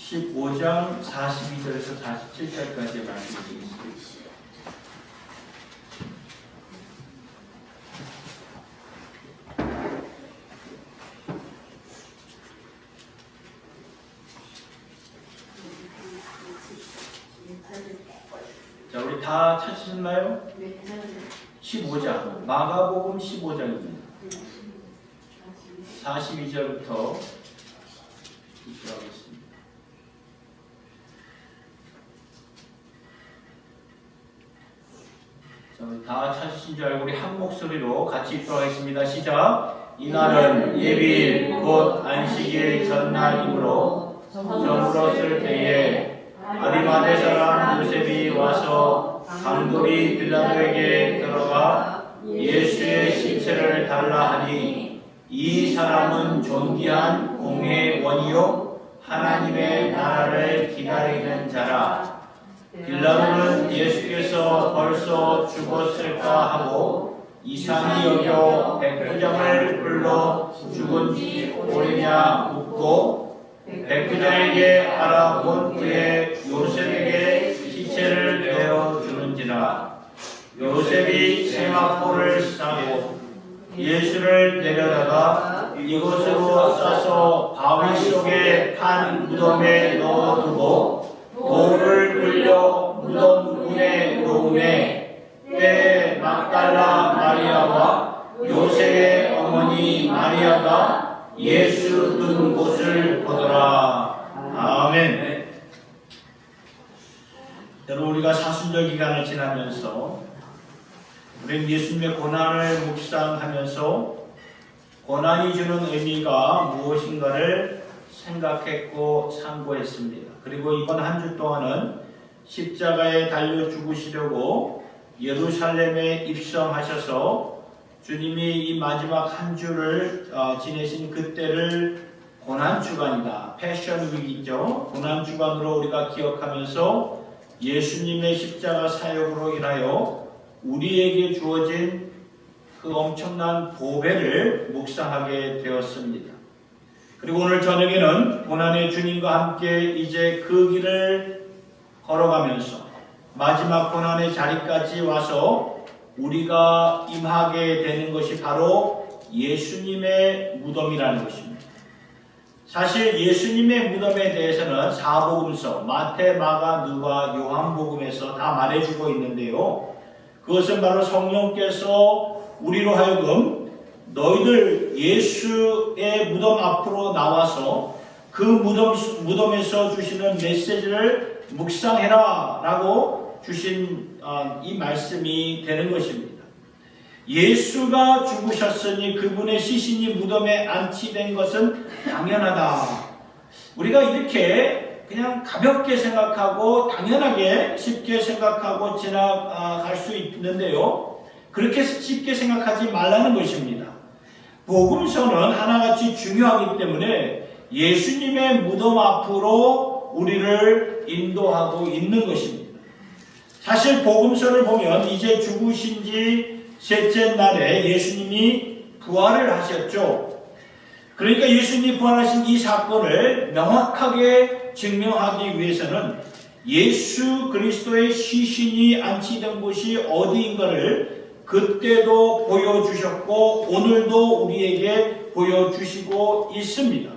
15장 42절에서 47절까지의 말씀드리겠습니다. 자, 우리 다 찾으셨나요? 15장, 마가복음 15장입니다. 42절부터 읽어보겠습니다. 자, 우리 다 찾으신 줄 알고 우리 한 목소리로 같이 읽도록 하겠습니다. 시작! 이날은 예비일 곧 안식일 전날이므로 저물었을 때에 아리마대 사람 요셉이 와서 강도리 빌라도에게 들어가 예수의 시체를 달라 하니 이 사람은 존귀한 공회원이요 하나님의 나라를 기다리는 자라. 빌라도는 예수께서 벌써 죽었을까 하고 이상히 여겨 백부장을 불러 죽은 지 오래냐 묻고 백부장에게 알아본 후에 요셉에게 시체를 내어주는지라. 요셉이 세마포를 싸고 예수를 내려다가 이곳으로 싸서 바위 속에 판 무덤에 넣어두고 돌을 굴려 무덤 문에 놓음에 때에 막달라 마리아와 요셉의 어머니 마리아가 예수 둔 곳을 보더라. 아멘. 여러분, 우리가 사순절 기간을 지나면서 우리는 예수님의 고난을 묵상하면서 고난이 주는 의미가 무엇인가를 생각했고 상고했습니다. 그리고 이번 한 주 동안은 십자가에 달려 죽으시려고 예루살렘에 입성하셔서 주님이 이 마지막 한 주를 지내신 그때를 고난주간이다. 패션 위기죠. 고난주간으로 우리가 기억하면서 예수님의 십자가 사역으로 인하여 우리에게 주어진 그 엄청난 보배를 묵상하게 되었습니다. 그리고 오늘 저녁에는 고난의 주님과 함께 이제 그 길을 걸어가면서 마지막 고난의 자리까지 와서 우리가 임하게 되는 것이 바로 예수님의 무덤이라는 것입니다. 사실 예수님의 무덤에 대해서는 사복음서 마태, 마가, 누가, 요한복음에서 다 말해주고 있는데요. 그것은 바로 성령께서 우리로 하여금 너희들 예수의 무덤 앞으로 나와서 그 무덤에서 주시는 메시지를 묵상해라 라고 주신 이 말씀이 되는 것입니다. 예수가 죽으셨으니 그분의 시신이 무덤에 안치된 것은 당연하다. 우리가 이렇게 그냥 가볍게 생각하고 당연하게 쉽게 생각하고 지나갈 수 있는데요. 그렇게 쉽게 생각하지 말라는 것입니다. 복음서는 하나같이 중요하기 때문에 예수님의 무덤 앞으로 우리를 인도하고 있는 것입니다. 사실 복음서를 보면 이제 죽으신 지 셋째 날에 예수님이 부활을 하셨죠. 그러니까 예수님이 부활하신 이 사건을 명확하게 증명하기 위해서는 예수 그리스도의 시신이 안치된 곳이 어디인가를 그때도 보여주셨고 오늘도 우리에게 보여주시고 있습니다.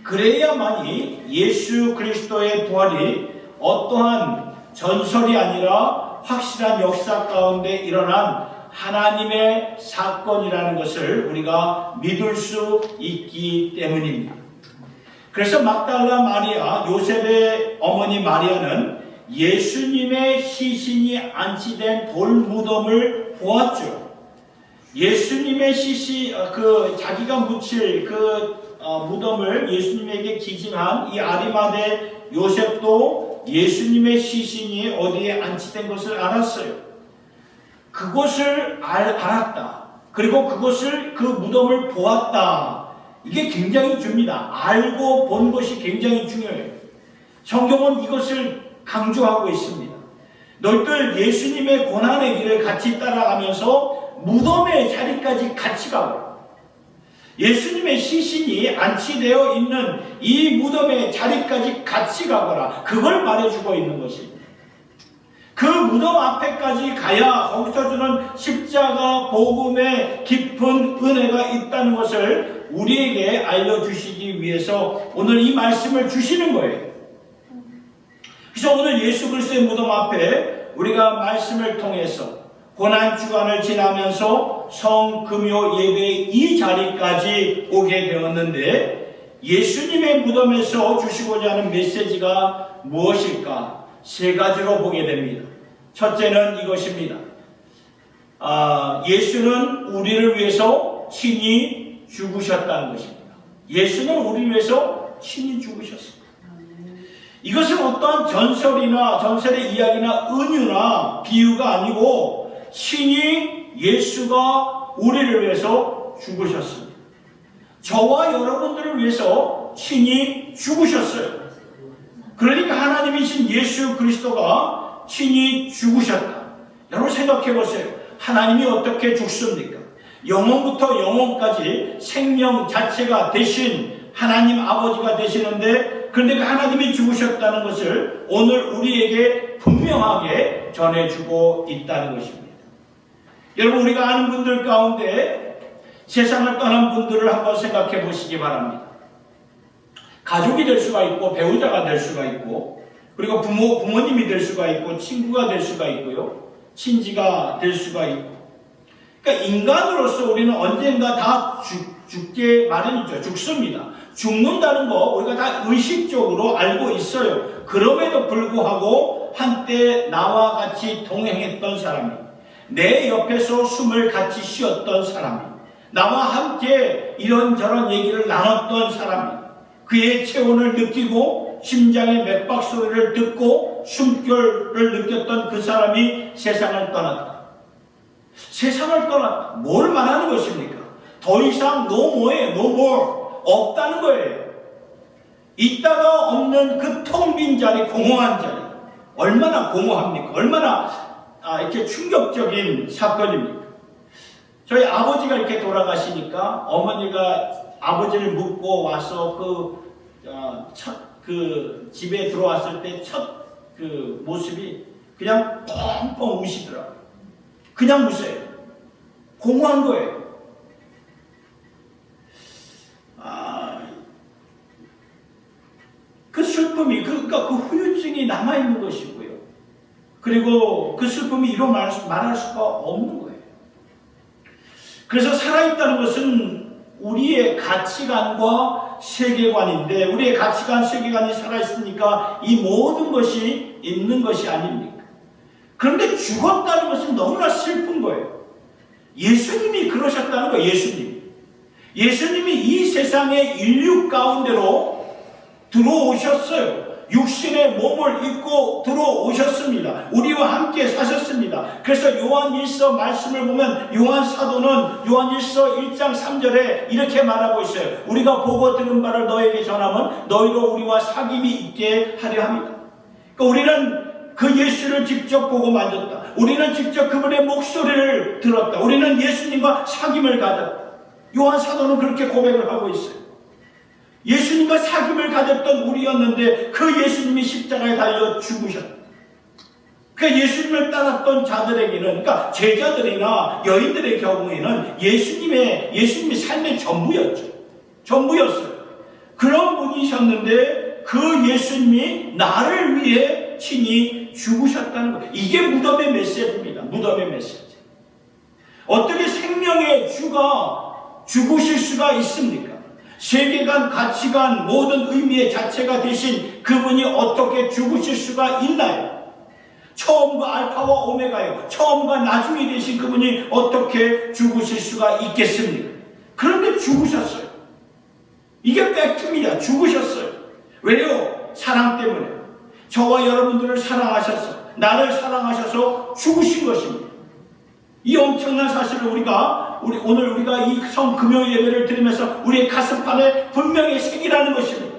그래야만이 예수 그리스도의 부활이 어떠한 전설이 아니라 확실한 역사 가운데 일어난 하나님의 사건이라는 것을 우리가 믿을 수 있기 때문입니다. 그래서 막달라 마리아, 요셉의 어머니 마리아는 예수님의 시신이 안치된 돌무덤을 보았죠. 예수님의 자기가 묻힐 무덤을 예수님에게 기증한 이 아리마대 요셉도 예수님의 시신이 어디에 안치된 것을 알았어요. 그것을 알았다. 그리고 그 무덤을 보았다. 이게 굉장히 중요합니다. 알고 본 것이 굉장히 중요해요. 성경은 이것을 강조하고 있습니다. 너희들 예수님의 고난의 길을 같이 따라가면서 무덤의 자리까지 같이 가고 예수님의 시신이 안치되어 있는 이 무덤의 자리까지 같이 가거라. 그걸 말해주고 있는 것입니다. 그 무덤 앞에까지 가야 거기서 주는 십자가 복음의 깊은 은혜가 있다는 것을 우리에게 알려주시기 위해서 오늘 이 말씀을 주시는 거예요. 그래서 오늘 예수 그리스도의 무덤 앞에 우리가 말씀을 통해서 고난주간을 지나면서 성금요 예배의 이 자리까지 오게 되었는데, 예수님의 무덤에서 주시고자 하는 메시지가 무엇일까? 세 가지로 보게 됩니다. 첫째는 이것입니다. 예수는 우리를 위해서 친히 죽으셨다는 것입니다. 예수는 우리를 위해서 친히 죽으셨습니다. 이것은 어떠한 전설의 이야기나 은유나 비유가 아니고 친히 예수가 우리를 위해서 죽으셨습니다. 저와 여러분들을 위해서 친히 죽으셨어요. 그러니까 하나님이신 예수 그리스도가 친히 죽으셨다. 여러분 생각해 보세요. 하나님이 어떻게 죽습니까? 영원부터 영원까지 생명 자체가 되신 하나님 아버지가 되시는데, 그런데 그 하나님이 죽으셨다는 것을 오늘 우리에게 분명하게 전해주고 있다는 것입니다. 여러분, 우리가 아는 분들 가운데 세상을 떠난 분들을 한번 생각해 보시기 바랍니다. 가족이 될 수가 있고, 배우자가 될 수가 있고, 그리고 부모님이 될 수가 있고, 친구가 될 수가 있고요, 친지가 될 수가 있고. 그러니까 인간으로서 우리는 언젠가 다 죽게 마련이죠. 죽습니다. 죽는다는 거 우리가 다 의식적으로 알고 있어요. 그럼에도 불구하고 한때 나와 같이 동행했던 사람이, 내 옆에서 숨을 같이 쉬었던 사람이, 나와 함께 이런저런 얘기를 나눴던 사람이, 그의 체온을 느끼고 심장의 맥박 소리를 듣고 숨결을 느꼈던 그 사람이 세상을 떠났다. 세상을 떠났다. 뭘 말하는 것입니까? 더 이상 no more예요. no more. 없다는 거예요. 있다가 없는 그 텅 빈 자리, 공허한 자리. 얼마나 공허합니까? 얼마나 이렇게 충격적인 사건입니까? 저희 아버지가 이렇게 돌아가시니까 어머니가 아버지를 묻고 와서 그 집에 들어왔을 때 첫 그 모습이 그냥 뻥뻥 우시더라고요. 그냥 우세요. 공허한 거예요. 그 슬픔이, 그러니까 그 후유증이 남아있는 것이고요. 그리고 그 슬픔이 이로 말할 수가 없는 거예요. 그래서 살아있다는 것은 우리의 가치관과 세계관인데, 우리의 가치관, 세계관이 살아있으니까 이 모든 것이 있는 것이 아닙니까? 그런데 죽었다는 것은 너무나 슬픈 거예요. 예수님이 그러셨다는 거예요. 예수님이 이 세상의 인류 가운데로 들어오셨어요. 육신의 몸을 입고 들어오셨습니다. 우리와 함께 사셨습니다. 그래서 요한일서 말씀을 보면 요한 사도는 요한일서 1장 3절에 이렇게 말하고 있어요. 우리가 보고 들은 바를 너에게 전하면 너희로 우리와 사귐이 있게 하려 합니다. 그러니까 우리는 그 예수를 직접 보고 만졌다. 우리는 직접 그분의 목소리를 들었다. 우리는 예수님과 사귐을 가졌다. 요한 사도는 그렇게 고백을 하고 있어요. 예수님과 사귐을 가졌던 우리였는데 그 예수님이 십자가에 달려 죽으셨다. 그러니까 예수님을 따랐던 자들에게는, 그러니까 제자들이나 여인들의 경우에는 예수님이 삶의 전부였어요. 그런 분이셨는데 그 예수님이 나를 위해 친히 죽으셨다는 거예요. 이게 무덤의 메시지입니다. 무덤의 메시지. 어떻게 생명의 주가 죽으실 수가 있습니까? 세계관, 가치관, 모든 의미의 자체가 되신 그분이 어떻게 죽으실 수가 있나요? 처음과 알파와 오메가요. 처음과 나중이 되신 그분이 어떻게 죽으실 수가 있겠습니까? 그런데 죽으셨어요. 이게 팩트입니다. 죽으셨어요. 왜요? 사랑 때문에. 저와 여러분들을 사랑하셔서, 나를 사랑하셔서 죽으신 것입니다. 이 엄청난 사실을 오늘 우리가 이 성금요 예배를 드리면서 우리의 가슴판에 분명히 새기라는 것입니다.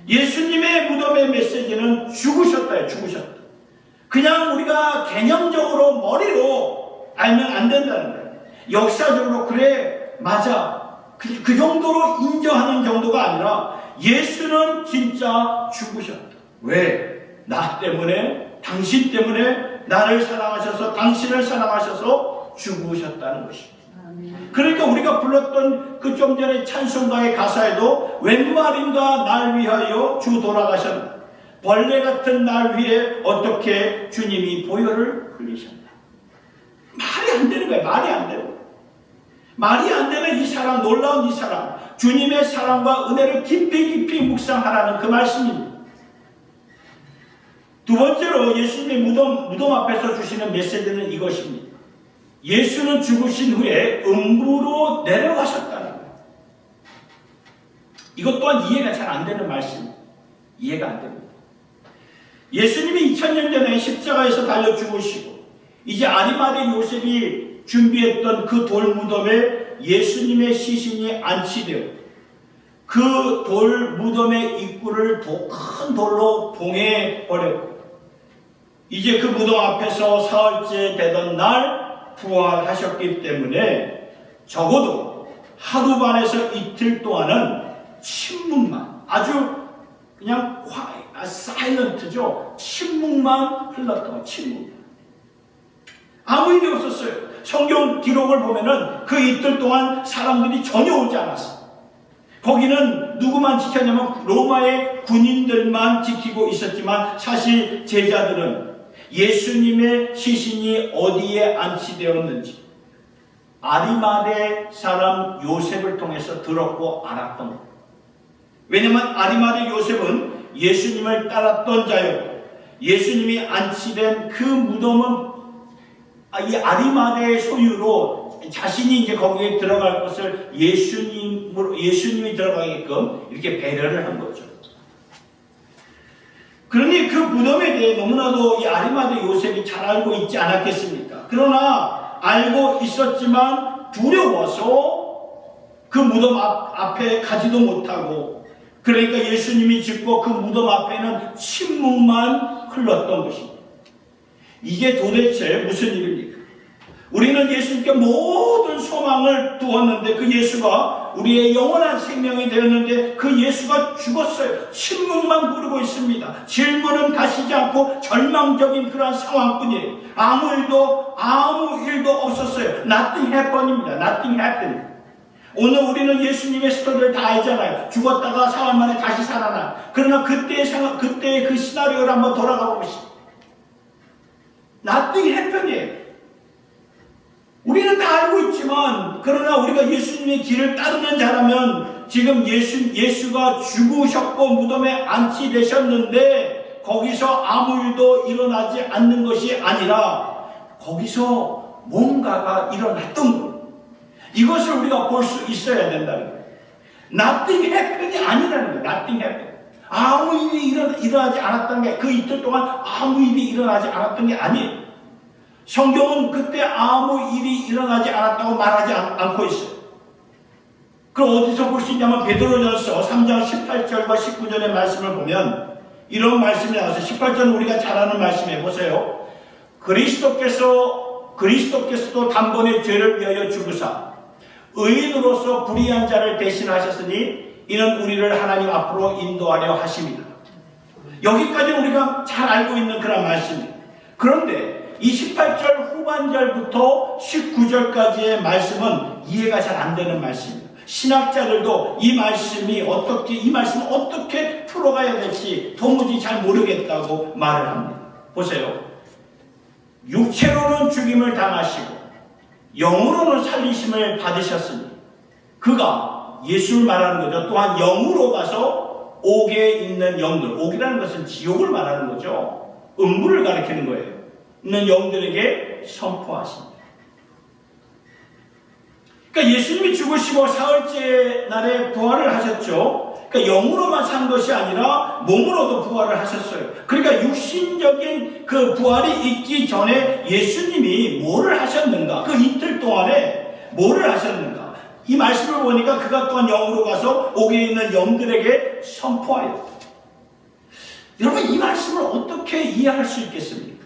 예수님의 무덤의 메시지는 죽으셨다예요. 죽으셨다. 그냥 우리가 개념적으로 머리로 알면 안 된다는 거예요. 역사적으로 그래, 맞아. 그 정도로 인정하는 정도가 아니라 예수는 진짜 죽으셨다. 왜? 나 때문에, 당신 때문에 나를 사랑하셔서, 당신을 사랑하셔서 죽으셨다는 것입니다. 그러니까 우리가 불렀던 그 좀 전에 찬송가의 가사에도 웬 말인가 날 위하여 주 돌아가셨나, 벌레 같은 날 위에 어떻게 주님이 보혈을 흘리셨나. 말이 안 되는 거예요. 말이 안 되는 거예요. 말이 안 되는 이 사랑, 놀라운 이 사랑, 주님의 사랑과 은혜를 깊이 묵상하라는 그 말씀입니다. 두 번째로 예수님의 무덤 앞에서 주시는 메시지는 이것입니다. 예수는 죽으신 후에 음부로 내려가셨다는 거예요. 이것 또한 이해가 잘 안 되는 말씀. 이해가 안 됩니다. 예수님이 2000년 전에 십자가에서 달려 죽으시고 이제 아리마대 요셉이 준비했던 그 돌무덤에 예수님의 시신이 안치되어 그 돌무덤의 입구를 큰 돌로 봉해버렸고 이제 그 무덤 앞에서 사흘째 되던 날 부활하셨기 때문에 적어도 하루 반에서 이틀 동안은 침묵만, 아주 그냥 사일런트죠. 침묵만 흘렀던 침묵. 아무 일이 없었어요. 성경 기록을 보면은 그 이틀 동안 사람들이 전혀 오지 않았어요. 거기는 누구만 지켰냐면 로마의 군인들만 지키고 있었지만 사실 제자들은 예수님의 시신이 어디에 안치되었는지 아리마대 사람 요셉을 통해서 들었고 알았던 거예요. 왜냐하면 아리마대 요셉은 예수님을 따랐던 자였고 예수님이 안치된 그 무덤은 이 아리마대의 소유로 자신이 이제 거기에 들어갈 것을 예수님이 들어가게끔 이렇게 배려를 한 거죠. 그러니 그 무덤에 대해 너무나도 이 아리마대 요셉이 잘 알고 있지 않았겠습니까? 그러나 알고 있었지만 두려워서 그 무덤 앞에 가지도 못하고 그러니까 예수님이 죽고 그 무덤 앞에는 침묵만 흘렀던 것입니다. 이게 도대체 무슨 일입니까? 우리는 예수님께 모든 소망을 두었는데 그 예수가 우리의 영원한 생명이 되었는데 그 예수가 죽었어요. 침묵만 부르고 있습니다. 질문은 가시지 않고 절망적인 그런 상황뿐이에요. 아무 일도 없었어요. Nothing happened입니다. Nothing happened. 오늘 우리는 예수님의 스토리를 다 알잖아요. 죽었다가 사흘 만에 다시 살아나. 그러나 그때의 그 시나리오를 한번 돌아가 봅시다. Nothing happened이에요. 우리는 다 알고 있지만 그러나 우리가 예수님의 길을 따르는 자라면 지금 예수가 죽으셨고 무덤에 안치되셨는데 거기서 아무 일도 일어나지 않는 것이 아니라 거기서 뭔가가 일어났던 거예요. 이것을 우리가 볼 수 있어야 된다는 거예요. Nothing happened이 아니라는 거예요. Nothing happened. 아무 일이 일어나지 않았던 게 그 이틀 동안 아무 일이 일어나지 않았던 게 아니에요. 성경은 그때 아무 일이 일어나지 않았다고 말하지 않고 있어요. 그럼 어디서 볼 수 있냐면 베드로전서 3장 18절과 19절의 말씀을 보면 이런 말씀이 나와서 18절은 우리가 잘 아는 말씀에 보세요. 그리스도께서도 단번에 죄를 위하여 죽으사 의인으로서 불의한 자를 대신하셨으니 이는 우리를 하나님 앞으로 인도하려 하심이다. 여기까지 우리가 잘 알고 있는 그런 말씀입니다. 그런데 이 18절 후반절부터 19절까지의 말씀은 이해가 잘 안 되는 말씀입니다. 신학자들도 이 말씀을 어떻게 풀어가야 될지 도무지 잘 모르겠다고 말을 합니다. 보세요. 육체로는 죽임을 당하시고 영으로는 살리심을 받으셨으니 그가 예수를 말하는 거죠. 또한 영으로 가서 옥에 있는 영들, 옥이라는 것은 지옥을 말하는 거죠. 음부를 가리키는 거예요. 있는 영들에게 선포하십니다. 그러니까 예수님이 죽으시고 사흘째 날에 부활을 하셨죠. 그러니까 영으로만 산 것이 아니라 몸으로도 부활을 하셨어요. 그러니까 육신적인 그 부활이 있기 전에 예수님이 뭐를 하셨는가? 그 이틀 동안에 뭐를 하셨는가? 이 말씀을 보니까 그가 또한 영으로 가서 옥에 있는 영들에게 선포하였다. 여러분 이 말씀을 어떻게 이해할 수 있겠습니까?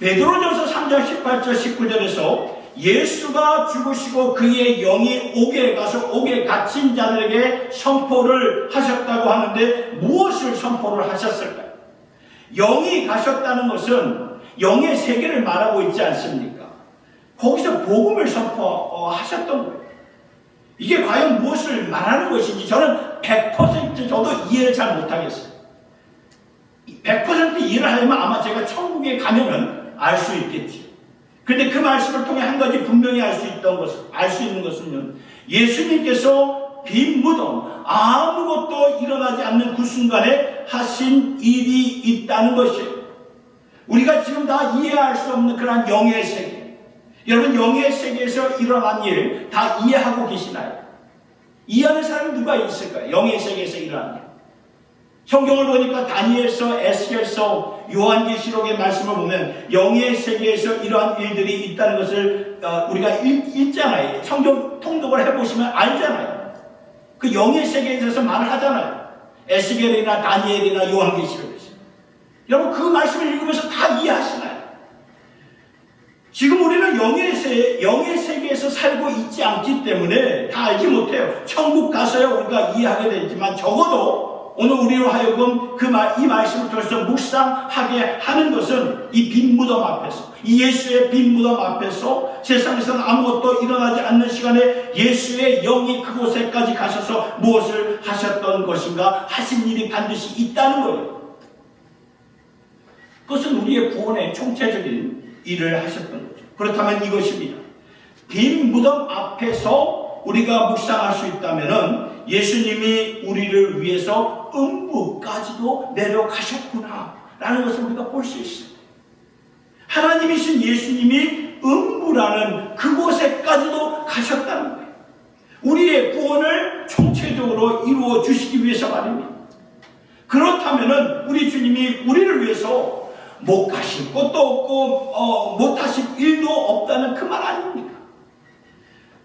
베드로전서 3장 18절 19절에서 예수가 죽으시고 그의 영이 옥에 갇힌 자들에게 선포를 하셨다고 하는데 무엇을 선포를 하셨을까요? 영이 가셨다는 것은 영의 세계를 말하고 있지 않습니까? 거기서 복음을 선포하셨던 거예요. 이게 과연 무엇을 말하는 것인지 저는 100% 저도 이해를 잘 못하겠어요. 100% 이해를 하려면 아마 제가 천국에 가면은 알 수 있겠지. 그런데 그 말씀을 통해 한 가지 분명히 알 수 있는 것은요, 예수님께서 빈 무덤, 아무것도 일어나지 않는 그 순간에 하신 일이 있다는 것이에요. 우리가 지금 다 이해할 수 없는 그러한 영의 세계, 여러분 영의 세계에서 일어난 일 다 이해하고 계시나요? 이해하는 사람이 누가 있을까요? 영의 세계에서 일어난 일. 성경을 보니까 다니엘서, 에스겔서, 요한계시록의 말씀을 보면 영의 세계에서 이러한 일들이 있다는 것을 우리가 읽잖아요. 성경 통독을 해보시면 알잖아요. 그 영의 세계에 대해서 말을 하잖아요. 에스겔이나 다니엘이나 요한계시록에서. 여러분 그 말씀을 읽으면서 다 이해하시나요? 지금 우리는 영의 세계에서 살고 있지 않기 때문에 다 알지 못해요. 천국 가서야 우리가 이해하게 되지만 적어도 오늘 우리로 하여금 이 말씀을 통해서 묵상하게 하는 것은 이 빈 무덤 앞에서, 이 예수의 빈 무덤 앞에서 세상에서는 아무것도 일어나지 않는 시간에 예수의 영이 그곳에까지 가셔서 무엇을 하셨던 것인가, 하신 일이 반드시 있다는 거예요. 그것은 우리의 구원의 총체적인 일을 하셨던 거죠. 그렇다면 이것입니다. 빈 무덤 앞에서 우리가 묵상할 수 있다면은 예수님이 우리를 위해서 음부까지도 내려가셨구나 라는 것을 우리가 볼 수 있습니다. 하나님이신 예수님이 음부라는 그곳에까지도 가셨다는 거예요. 우리의 구원을 총체적으로 이루어 주시기 위해서 말입니다. 그렇다면 우리 주님이 우리를 위해서 못 가실 것도 없고 못 하실 일도 없다는 그 말 아닙니까?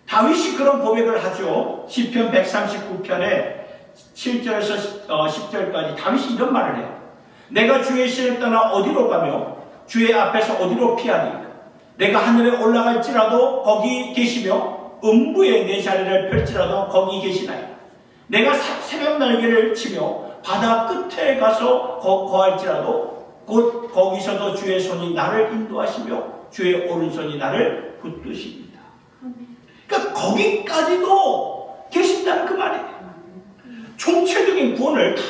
다윗이 그런 고백을 하죠. 시편 139편에 7절에서 10절까지 다윗이 이런 말을 해요. 내가 주의 신을 떠나 어디로 가며 주의 앞에서 어디로 피하리까? 내가 하늘에 올라갈지라도 거기 계시며 음부에 내 자리를 펼지라도 거기 계시나요? 내가 새벽 날개를 치며 바다 끝에 가서 거할지라도 곧 거기서도 주의 손이 나를 인도하시며 주의 오른손이 나를 붙드십니다. 그러니까 거기까지도 계신다는 그 말이에요. 총체적인 구원을 다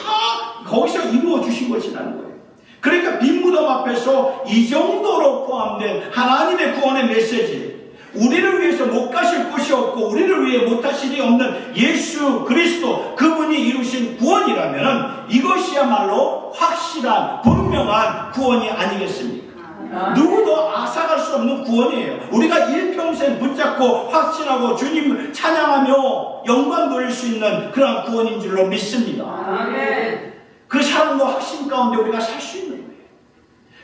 거기서 이루어 주신 것이라는 거예요. 그러니까 빈 무덤 앞에서 이 정도로 포함된 하나님의 구원의 메시지, 우리를 위해서 못 가실 곳이 없고 우리를 위해 못하실 일이 없는 예수 그리스도 그분이 이루신 구원이라면 이것이야말로 확실한 분명한 구원이 아니겠습니까? 누구도 앗아갈 수 없는 구원이에요. 우리가 일평생 붙잡고 확신하고 주님을 찬양하며 영광 돌릴 수 있는 그런 구원인 줄로 믿습니다. 아멘. 그 사랑과 확신 가운데 우리가 살 수 있는 거예요.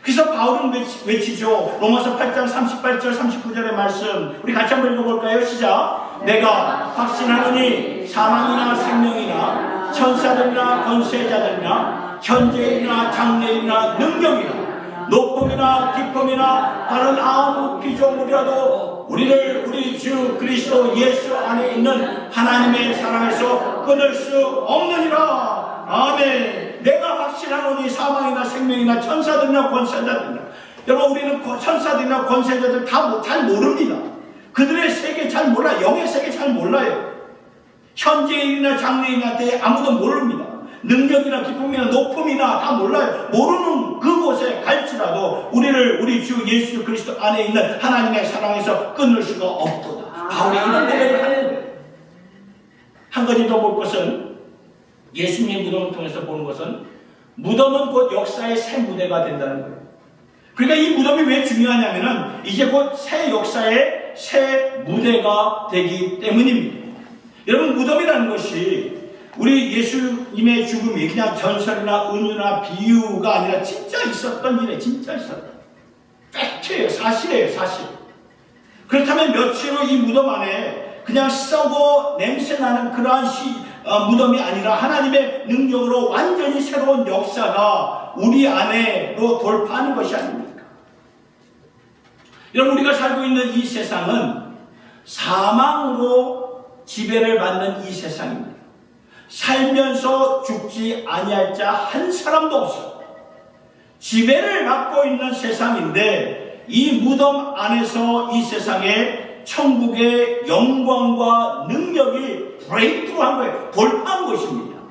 그래서 바울은 외치죠. 로마서 8장 38절 39절의 말씀 우리 같이 한번 읽어볼까요? 시작. 내가 확신하노니 사망이나 생명이나 천사들이나 권세자들이나 현재이나 장래이나 능력이나 높음이나 깊음이나 다른 아무 피조물이라도 우리를 우리 주 그리스도 예수 안에 있는 하나님의 사랑에서 끊을 수 없느니라. 아멘. 내가 확신하노니 사망이나 생명이나 천사들이나 권세자들이나, 여러분 우리는 천사들이나 권세자들 다 잘 모릅니다. 그들의 세계 잘 몰라요. 영의 세계 잘 몰라요. 현재일이나 장래일이나 때 아무도 모릅니다. 능력이나 기쁨이나 높음이나 다 몰라요. 모르는 그곳에 갈지라도 우리를 우리 주 예수 그리스도 안에 있는 하나님의 사랑에서 끊을 수가 없도다. 바울이 이런 고백을 하는 거예요. 한 가지 더 볼 것은, 예수님의 무덤을 통해서 보는 것은 무덤은 곧 역사의 새 무대가 된다는 거예요. 그러니까 이 무덤이 왜 중요하냐면은 이제 곧 새 역사의 새 무대가 되기 때문입니다. 여러분 무덤이라는 것이 우리 예수님의 죽음이 그냥 전설이나 은유나 비유가 아니라 진짜 있었던 일에 진짜 있었던 팩트예요. 사실이에요. 사실. 그렇다면 며칠 후 이 무덤 안에 그냥 썩어 냄새나는 그러한 무덤이 아니라 하나님의 능력으로 완전히 새로운 역사가 우리 안에로 돌파하는 것이 아닙니까? 여러분, 우리가 살고 있는 이 세상은 사망으로 지배를 받는 이 세상입니다. 살면서 죽지 아니할 자 한 사람도 없어. 지배를 받고 있는 세상인데 이 무덤 안에서 이 세상에 천국의 영광과 능력이 브레이크한 거예요. 돌파한 것입니다.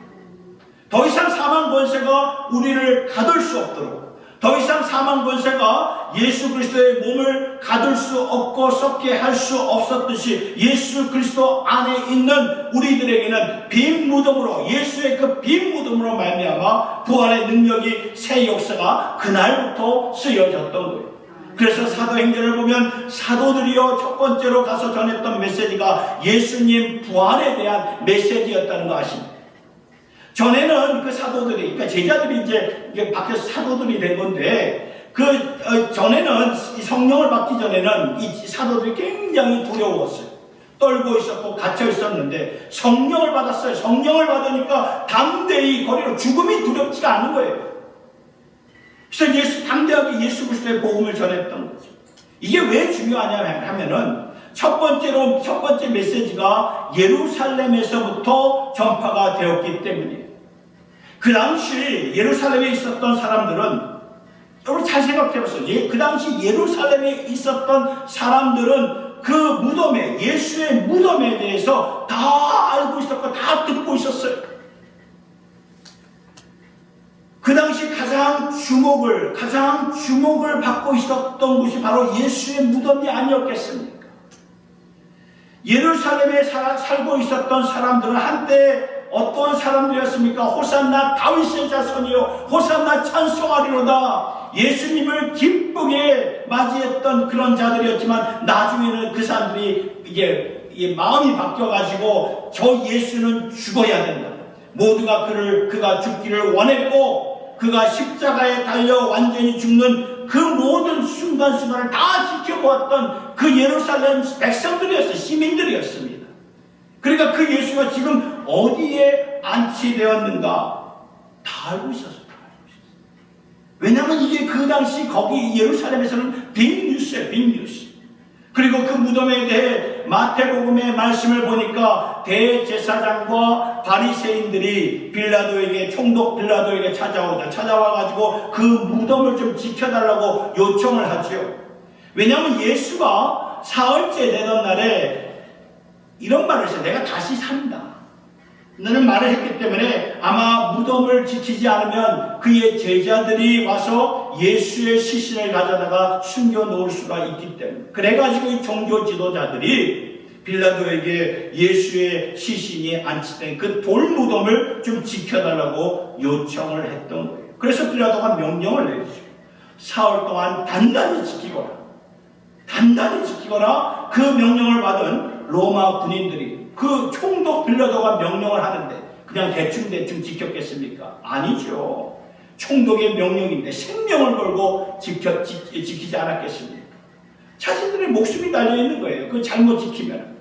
더 이상 사망 권세가 우리를 가둘 수 없도록, 더 이상 사망 권세가 예수 그리스도의 몸을 가둘 수 없고 썩게 할 수 없었듯이 예수 그리스도 안에 있는 우리들에게는 빈 무덤으로, 예수의 그 빈 무덤으로 말미암아 부활의 능력이, 새 역사가 그날부터 쓰여졌던 거예요. 그래서 사도행전을 보면 사도들이요 첫 번째로 가서 전했던 메시지가 예수님 부활에 대한 메시지였다는 거 아십니까? 전에는 그 사도들이, 그러니까 제자들이 이제 바뀌어서 사도들이 된 건데, 전에는 성령을 받기 전에는 이 사도들이 굉장히 두려웠어요. 떨고 있었고 갇혀 있었는데 성령을 받았어요. 성령을 받으니까 담대히 거리로, 죽음이 두렵지가 않은 거예요. 그래서 담대하게 예수 그리스도의 복음을 전했던 거죠. 이게 왜 중요하냐 하면은 첫 번째 메시지가 예루살렘에서부터 전파가 되었기 때문이에요. 그 당시 예루살렘에 있었던 사람들은, 여러분 잘 생각해보세요. 그 당시 예루살렘에 있었던 사람들은 그 무덤에, 예수의 무덤에 대해서 다 알고 있었고 다 듣고 있었어요. 그 당시 가장 주목을 받고 있었던 곳이 바로 예수의 무덤이 아니었겠습니까? 예루살렘에 살고 있었던 사람들은 한때 어떤 사람들이었습니까? 호산나 다윗의 자손이요, 호산나 찬송하리로다, 예수님을 기쁘게 맞이했던 그런 자들이었지만 나중에는 그 사람들이 이게 마음이 바뀌어가지고 저 예수는 죽어야 된다. 모두가 그가 죽기를 원했고 그가 십자가에 달려 완전히 죽는 그 모든 순간순간을 다 지켜보았던 그 예루살렘 백성들이었어요. 시민들이었습니다. 그러니까 그 예수가 지금 어디에 안치되었는가 다 알고 있었어요. 왜냐하면 이게 그 당시 거기 예루살렘에서는 빅뉴스예요. 빅뉴스. 그리고 그 무덤에 대해 마태복음의 말씀을 보니까 대제사장과 바리새인들이 총독 빌라도에게 찾아와가지고 그 무덤을 좀 지켜달라고 요청을 하죠. 왜냐하면 예수가 사흘째 되던 날에 이런 말을 했어요. 내가 다시 산다. 라는 말을 했기 때문에 아마 무덤을 지키지 않으면 그의 제자들이 와서 예수의 시신을 가져다가 숨겨놓을 수가 있기 때문에, 그래가지고 이 종교 지도자들이 빌라도에게 예수의 시신이 안치된 그 돌무덤을 좀 지켜달라고 요청을 했던 거예요. 그래서 빌라도가 명령을 내리죠. 사흘 동안 단단히 지키거라. 그 명령을 받은 로마 군인들이, 그 총독 빌라도가 명령을 하는데 그냥 대충 지켰겠습니까? 아니죠. 총독의 명령인데 생명을 걸고 지키지 않았겠습니까? 자신들의 목숨이 달려있는 거예요. 그 잘못 지키면.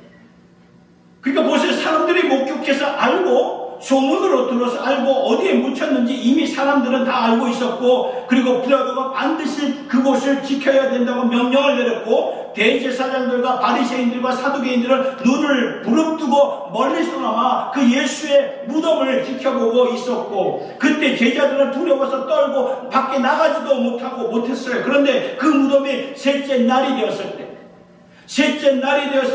그러니까 보세요. 사람들이 목격해서 알고, 소문으로 들어서 알고 어디에 묻혔는지 이미 사람들은 다 알고 있었고, 그리고 빌라도가 반드시 그곳을 지켜야 된다고 명령을 내렸고, 대제사장들과 바리새인들과 사두개인들은 눈을 부릅뜨고 멀리서나마 그 예수의 무덤을 지켜보고 있었고, 그때 제자들은 두려워서 떨고 밖에 나가지도 못했어요. 그런데 그 무덤이 셋째 날이 되었을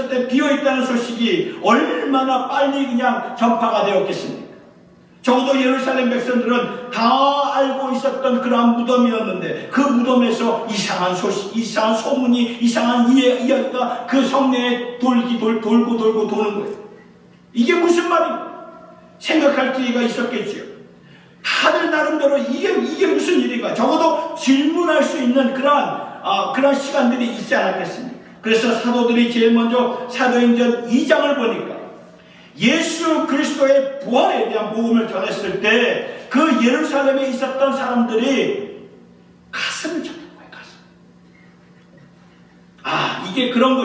때 비어있다는 소식이 얼마나 빨리 그냥 전파가 되었겠습니까? 적어도 예루살렘 백성들은 다 알고 있었던 그러한 무덤이었는데 그 무덤에서 이상한 소식, 이상한 소문이, 이상한 이야기가 그 성내에 돌고 도는 거예요. 이게 무슨 말입니까? 생각할 기회가 있었겠지요. 다들 나름대로 이게 무슨 일인가? 적어도 질문할 수 있는 그러한 시간들이 있지 않았겠습니까? 그래서 사도들이 제일 먼저 사도행전 2장을 보니까 예수 그리스도의 부활에 대한 복음을 전했을 때 그 예루살렘에 있었던 사람들이 가슴을 쳤던 거예요. 이게 그런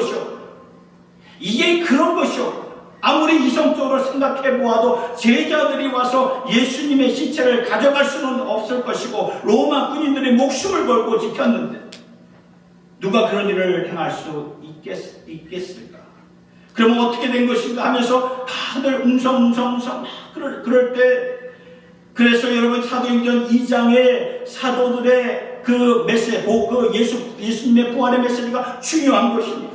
것이요. 아무리 이성적으로 생각해 보아도 제자들이 와서 예수님의 시체를 가져갈 수는 없을 것이고 로마 군인들이 목숨을 걸고 지켰는데 누가 그런 일을 행할 수 있겠을까? 그러면 어떻게 된 것인가 하면서 다들 웅성웅성 그럴 때, 그래서 여러분 사도행전 2장의 사도들의 그 메시지, 예수님의 부활의 메시지가 중요한 것입니다.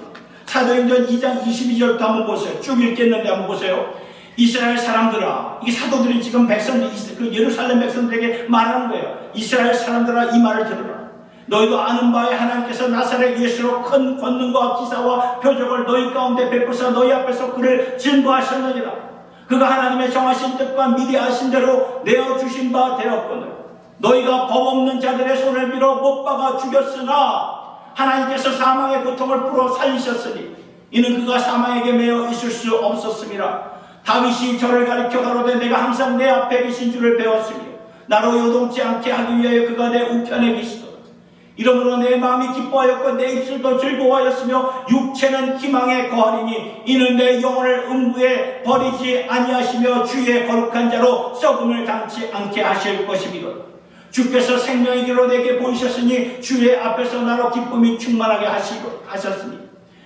사도행전 2장 22절부터 한번 보세요. 쭉 읽겠는데 한번 보세요. 이스라엘 사람들아, 이 사도들이 지금 그 예루살렘 백성들에게 말하는 거예요. 이스라엘 사람들아, 이 말을 들으라. 너희도 아는 바에 하나님께서 나사렛 예수로 큰 권능과 기사와 표적을 너희 가운데 베푸사 너희 앞에서 그를 증거하셨느니라. 그가 하나님의 정하신 뜻과 미리 하신 대로 내어주신 바 되었거늘 너희가 법 없는 자들의 손을 밀어 못 박아 죽였으나 하나님께서 사망의 고통을 풀어 살리셨으니 이는 그가 사망에게 매여 있을 수 없었음이라. 다윗이 저를 가리켜 가로되 내가 항상 내 앞에 계신 줄을 배웠으며 나로 요동치 않게 하기 위하여 그가 내 우편에 계시도다. 이러므로 내 마음이 기뻐하였고 내 입술도 즐거워하였으며 육체는 희망에 거하리니 이는 내 영혼을 음부에 버리지 아니하시며 주의 거룩한 자로 썩음을 당치 않게 하실 것이미로다. 주께서 생명의 길로 내게 보이셨으니 주의 앞에서 나로 기쁨이 충만하게 하셨으니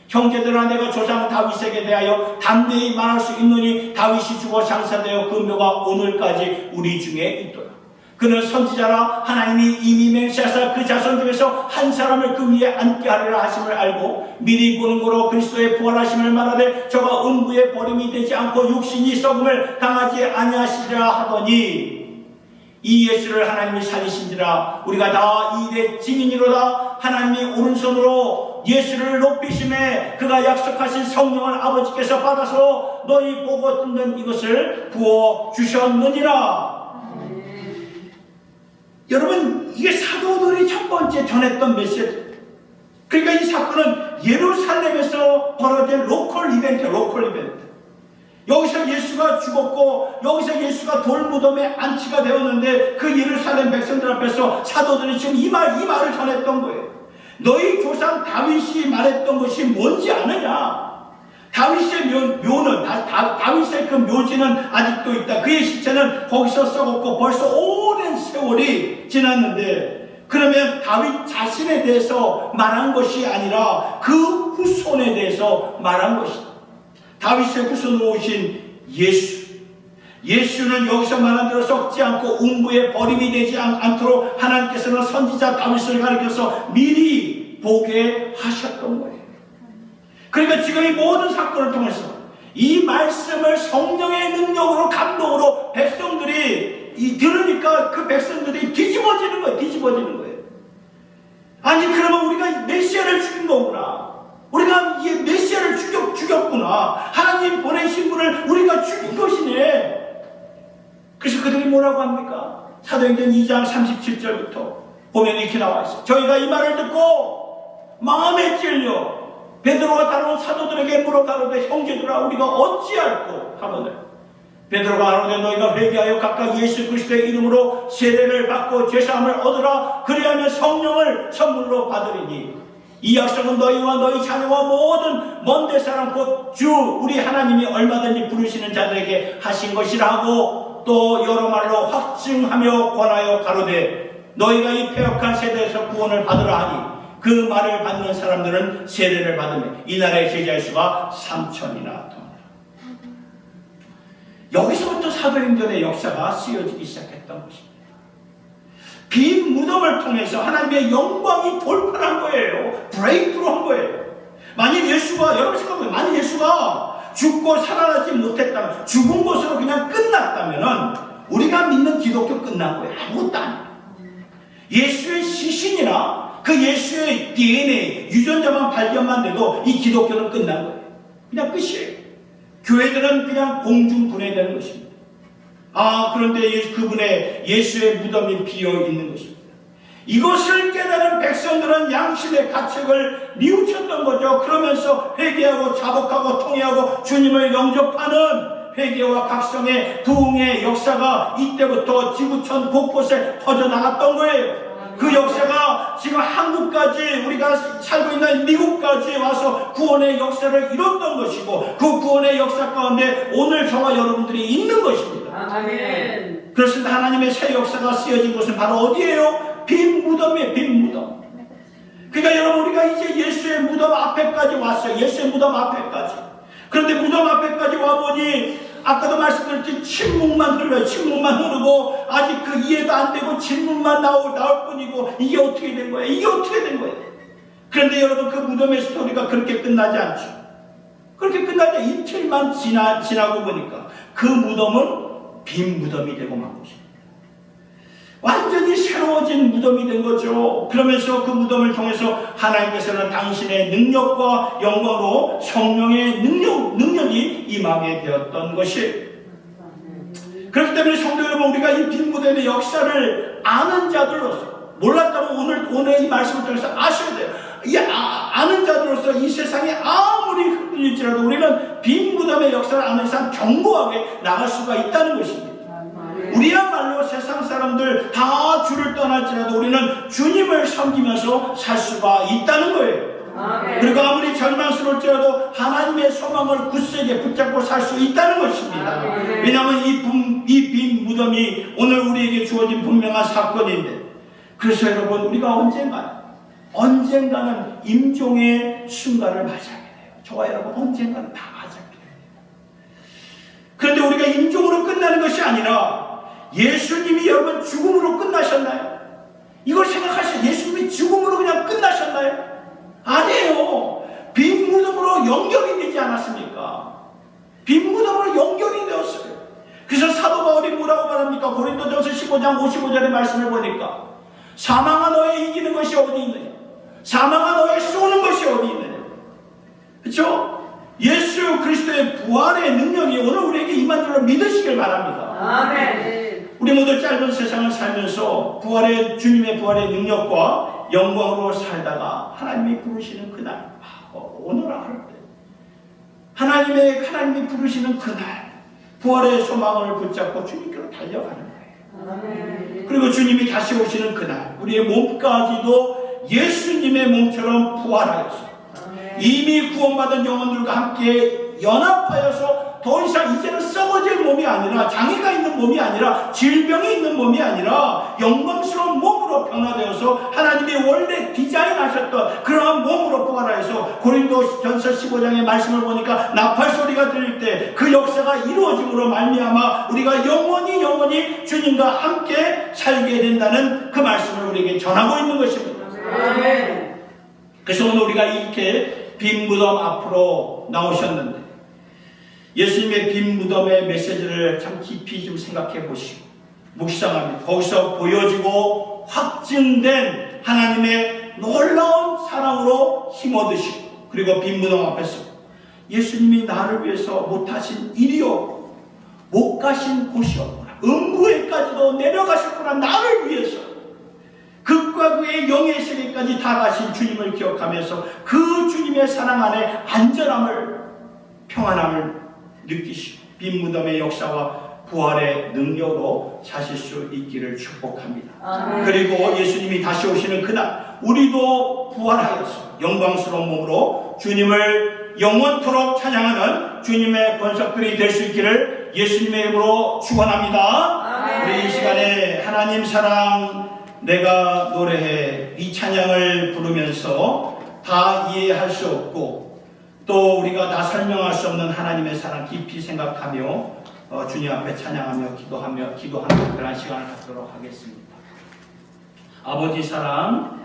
형제들아 내가 조상 다윗에게 대하여 담대히 말할 수 있노니 다윗이 죽어 장사되어 그 묘가 오늘까지 우리 중에 있도다. 그는 선지자라 하나님이 이미 맹세하사 그 자손 중에서 한 사람을 그 위에 앉게 하리라 하심을 알고 미리 보는 거로 그리스도의 부활하심을 말하되 저가 음부에 버림이 되지 않고 육신이 썩음을 당하지 아니하시리라 하더니 이 예수를 하나님이 살리신지라 우리가 다 이의 증인이로다. 하나님이 오른손으로 예수를 높이심에 그가 약속하신 성령을 아버지께서 받아서 너희 보고 듣는 이것을 부어주셨느니라. 여러분, 이게 사도들이 첫 번째 전했던 메시지. 그러니까 이 사건은 예루살렘에서 벌어진 로컬 이벤트. 여기서 예수가 죽었고 여기서 예수가 돌무덤에 안치가 되었는데 그 예루살렘 백성들 앞에서 사도들이 지금 이 말을 전했던 거예요. 너희 조상 다윗이 말했던 것이 뭔지 아느냐? 다윗의 묘는 다윗의 그 묘지는 아직도 있다. 그의 시체는 거기서 썩었고 벌써 오랜 세월이 지났는데 그러면 다윗 자신에 대해서 말한 것이 아니라 그 후손에 대해서 말한 것이다. 다윗의 후손으로 오신 예수는 여기서 말한 대로 썩지 않고 음부에 버림이 되지 않도록 하나님께서는 선지자 다윗을 가리켜서 미리 보게 하셨던 거예요. 그러니까 지금 이 모든 사건을 통해서 이 말씀을 성령의 능력으로 감동으로 백성들이 들으니까 그 백성들이 뒤집어지는 거예요. 아니 그러면 우리가 메시아를 죽인 거구나. 우리가 이 메시아를 죽였구나. 하나님 보내신 분을 우리가 죽인 것이네. 그래서 그들이 뭐라고 합니까? 사도행전 2장 37절부터 보면 이렇게 나와 있어요. 저희가 이 말을 듣고 마음에 찔려 베드로가 다른 사도들에게 물어 가로되 형제들아 우리가 어찌할꼬 하거늘 베드로가 가로되 너희가 회개하여 각각 예수 그리스도의 이름으로 세례를 받고 죄사함을 얻으라. 그리하면 성령을 선물로 받으리니 이 약속은 너희와 너희 자녀와 모든 먼데 사람 곧 주 우리 하나님이 얼마든지 부르시는 자들에게 하신 것이라 하고 또 여러 말로 확증하며 권하여 가로되 너희가 이 패역한 세대에서 구원을 받으라 하니 그 말을 받는 사람들은 세례를 받으며 이 나라의 제자의 수가 3,000이나 됩니다. 여기서부터 사도행전의 역사가 쓰여지기 시작했던 것입니다. 빈 무덤을 통해서 하나님의 영광이 돌파한 거예요. 브레이크로 한 거예요. 여러분 생각해보세요. 만약 예수가 죽고 살아나지 못했다면, 죽은 것으로 그냥 끝났다면 우리가 믿는 기독교 끝난 거예요. 아무것도 아니에요. 예수의 시신이나 그 예수의 DNA, 유전자만 발견만 돼도 이 기독교는 끝난 거예요. 그냥 끝이에요. 교회들은 그냥 공중분해되는 것입니다. 그런데 그분의 예수의 무덤이 비어 있는 것입니다. 이것을 깨달은 백성들은 양심의 가책을 뉘우쳤던 거죠. 그러면서 회개하고 자복하고 통회하고 주님을 영접하는 회개와 각성의 부흥의 역사가 이때부터 지구촌 곳곳에 퍼져나갔던 거예요. 그 역사가 지금 한국까지, 우리가 살고 있는 미국까지 와서 구원의 역사를 이뤘던 것이고, 그 구원의 역사 가운데 오늘 저와 여러분들이 있는 것입니다. 아멘. 그렇습니다. 하나님의 새 역사가 쓰여진 곳은 바로 어디예요? 빈 무덤이에요. 빈 무덤. 그러니까 여러분, 우리가 이제 예수의 무덤 앞에까지 왔어요. 예수의 무덤 앞에까지. 그런데 무덤 앞에까지 와보니 아까도 말씀드렸듯이 침묵만 흘러요. 침묵만 흐르고 아직 그 이해도 안 되고 질문만 나올 뿐이고, 이게 어떻게 된 거예요? 이게 어떻게 된 거예요? 그런데 여러분, 그 무덤의 스토리가 그렇게 끝나지 않죠. 그렇게 끝나지 이틀만 지나고 보니까 그 무덤은 빈 무덤이 되고 만 것입니다. 완전히 새로워진 무덤이 된 거죠. 그러면서 그 무덤을 통해서 하나님께서는 당신의 능력과 영광으로 성령의 능력이 임하게 되었던 것이에요. 그렇기 때문에 성도 여러분, 우리가 이 빈 무덤의 역사를 아는 자들로서, 몰랐다면 오늘 이 말씀을 통해서 아셔야 돼요. 이 아는 자들로서 이 세상에 아무리 흔들릴지라도 우리는 빈 무덤의 역사를 아는 이상 견고하게 나갈 수가 있다는 것입니다. 우리야말로 세상 사람들 다 주를 떠날지라도 우리는 주님을 섬기면서 살 수가 있다는 거예요. 그리고 아무리 절망스러울지라도 하나님의 소망을 굳세게 붙잡고 살 수 있다는 것입니다. 왜냐하면 이 빈 무덤이 오늘 우리에게 주어진 분명한 사건인데, 그래서 여러분, 우리가 언젠가는 임종의 순간을 맞이하게 돼요. 저와 여러분, 언젠가는 다 맞이하게 돼요. 그런데 우리가 임종으로 끝나는 것이 아니라 예수님이 여러분 죽음으로 끝나셨나요? 이걸 생각하세요. 예수님이 죽음으로 그냥 끝나셨나요? 아니에요. 빈 무덤으로 연결이 되지 않았습니까? 빈 무덤으로 연결이 되었어요. 그래서 사도 바울이 뭐라고 말합니까? 고린도전서 15장 55절의 말씀을 보니까 사망한 너에 이기는 것이 어디 있느냐? 사망한 너에 쏘는 것이 어디 있느냐? 그렇죠? 예수 그리스도의 부활의 능력이 오늘 우리에게 임한 줄로 믿으시길 바랍니다. 아멘. 우리 모두 짧은 세상을 살면서 주님의 부활의 능력과 영광으로 살다가 하나님이 부르시는 그날, 오늘 하루 때 하나님이 부르시는 그날 부활의 소망을 붙잡고 주님께로 달려가는 거예요. 그리고 주님이 다시 오시는 그날 우리의 몸까지도 예수님의 몸처럼 부활하였어요. 이미 구원받은 영혼들과 함께 연합하여서 더 이상 이제는 썩어질 몸이 아니라, 장애가 있는 몸이 아니라, 질병이 있는 몸이 아니라 영광스러운 몸으로 변화되어서 하나님이 원래 디자인하셨던 그러한 몸으로 부활하여서 고린도전서 15장의 말씀을 보니까 나팔 소리가 들릴 때 그 역사가 이루어짐으로 말미암아 우리가 영원히 주님과 함께 살게 된다는 그 말씀을 우리에게 전하고 있는 것입니다. 그래서 오늘 우리가 이렇게 빈 무덤 앞으로 나오셨는데, 예수님의 빈 무덤의 메시지를 참 깊이 좀 생각해 보시고 묵상합니다. 거기서 보여지고 확증된 하나님의 놀라운 사랑으로 힘얻으시고, 그리고 빈 무덤 앞에서 예수님이 나를 위해서 못하신 일이요, 못 가신 곳이었구나, 음부에까지도 내려가셨구나, 나를 위해서 극과 극의 영의 세계까지 다 가신 주님을 기억하면서 그 주님의 사랑 안에 안전함을, 평안함을 느끼시고 빈 무덤의 역사와 부활의 능력으로 사실 수 있기를 축복합니다. 그리고 예수님이 다시 오시는 그날 우리도 부활하여서 영광스러운 몸으로 주님을 영원토록 찬양하는 주님의 권속들이 될 수 있기를 예수님의 이름으로 축원합니다. 우리 이 시간에 하나님 사랑 내가 노래해, 이 찬양을 부르면서 다 이해할 수 없고 또 우리가 다 설명할 수 없는 하나님의 사랑 깊이 생각하며 주님 앞에 찬양하며 기도하는 그런 시간을 갖도록 하겠습니다. 아버지 사랑,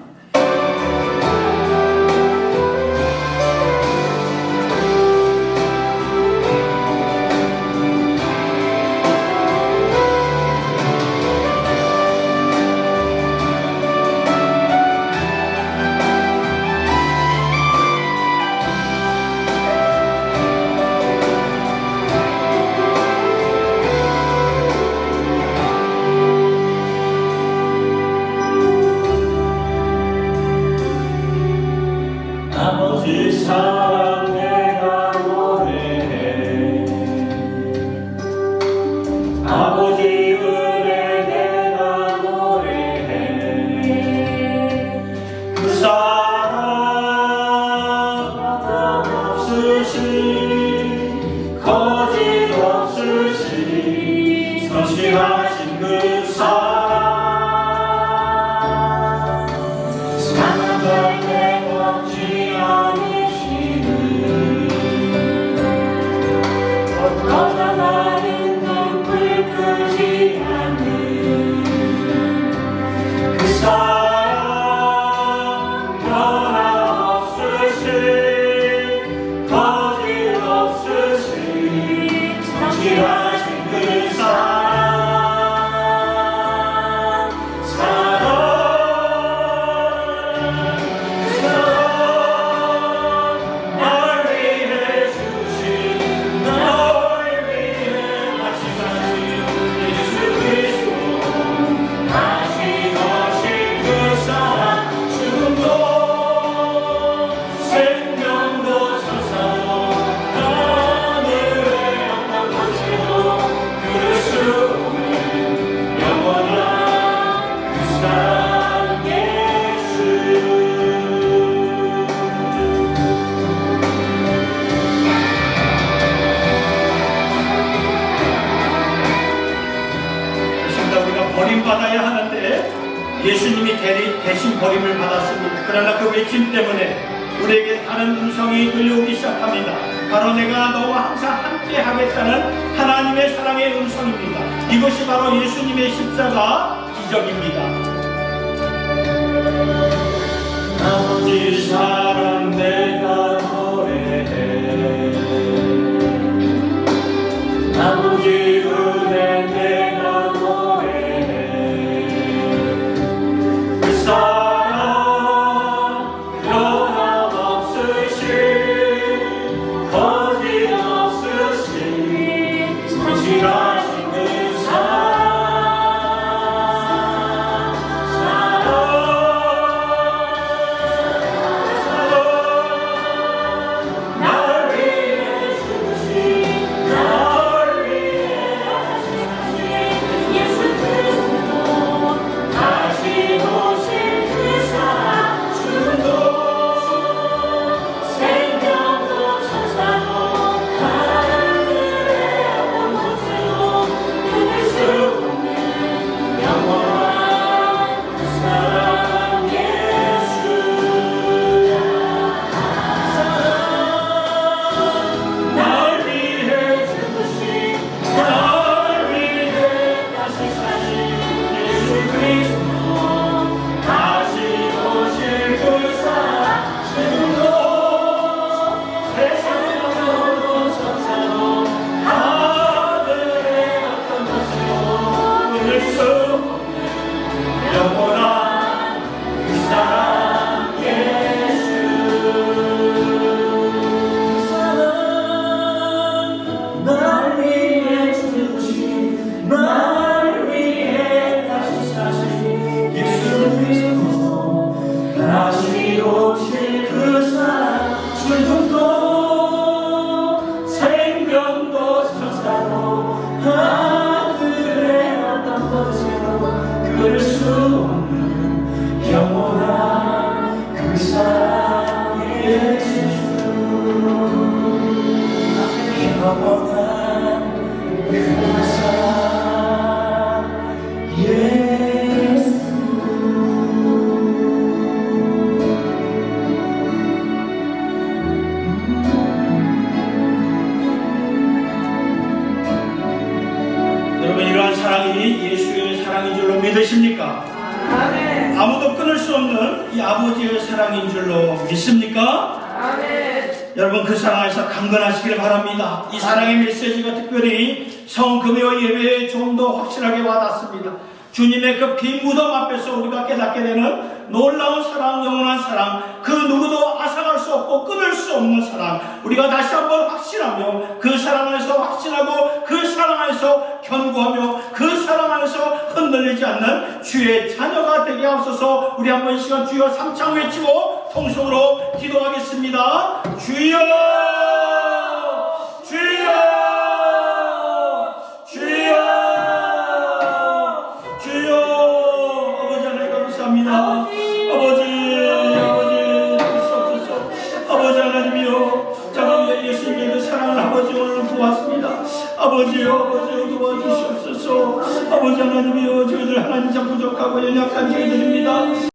대신 버림을 받았습니다. 그러나 그 외침 때문에 우리에게 다른 음성이 들려오기 시작합니다. 바로 내가 너와 항상 함께 하겠다는 하나님의 사랑의 음성입니다. 이것이 바로 예수님의 십자가 기적입니다. 아버지 사랑 내가 노래해, 아버지 은혜 내가 노래해. 그 사랑 변함없으신, 거짓없으신, 성실하신 그 사랑, 여러분, 이러한 사랑이 예수의 사랑인 줄로 믿으십니까? 아멘. 아무도 끊을 수 없는 이 아버지의 사랑인 줄로 믿습니까? 아멘. 여러분, 그 사랑에서 강건하시길 바랍니다. 이 사랑의 메시지가 특별히 성금요 예배에 좀 더 확실하게 와닿습니다. 주님의 그 빈 무덤 앞에서 우리가 깨닫게 되는 놀라운 사랑, 영원한 사랑, 그 누구도 앗아갈 수 없고 끊을 수 없는 사랑, 우리가 다시 한번 확신하며 그 사랑 안에서 확신하고 그 사랑 안에서 견고하며 그 사랑 안에서 흔들리지 않는 주의 자녀가 되게 하옵소서. 우리 한번 이 시간 주여 삼창 외치고 통성으로 기도하겠습니다. 주여, 주여, 주여, 주여. 아버지 하나님 감사합니다. 아버지 주시옵소서. 아버지 하나님이여, 자기의 예수님의 그 사랑을 아버지 오늘 보았습니다. 아버지여, 도와주시옵소서. 아버지 하나님이여, 저희들 하나님 참 부족하고 연약한 저희들입니다.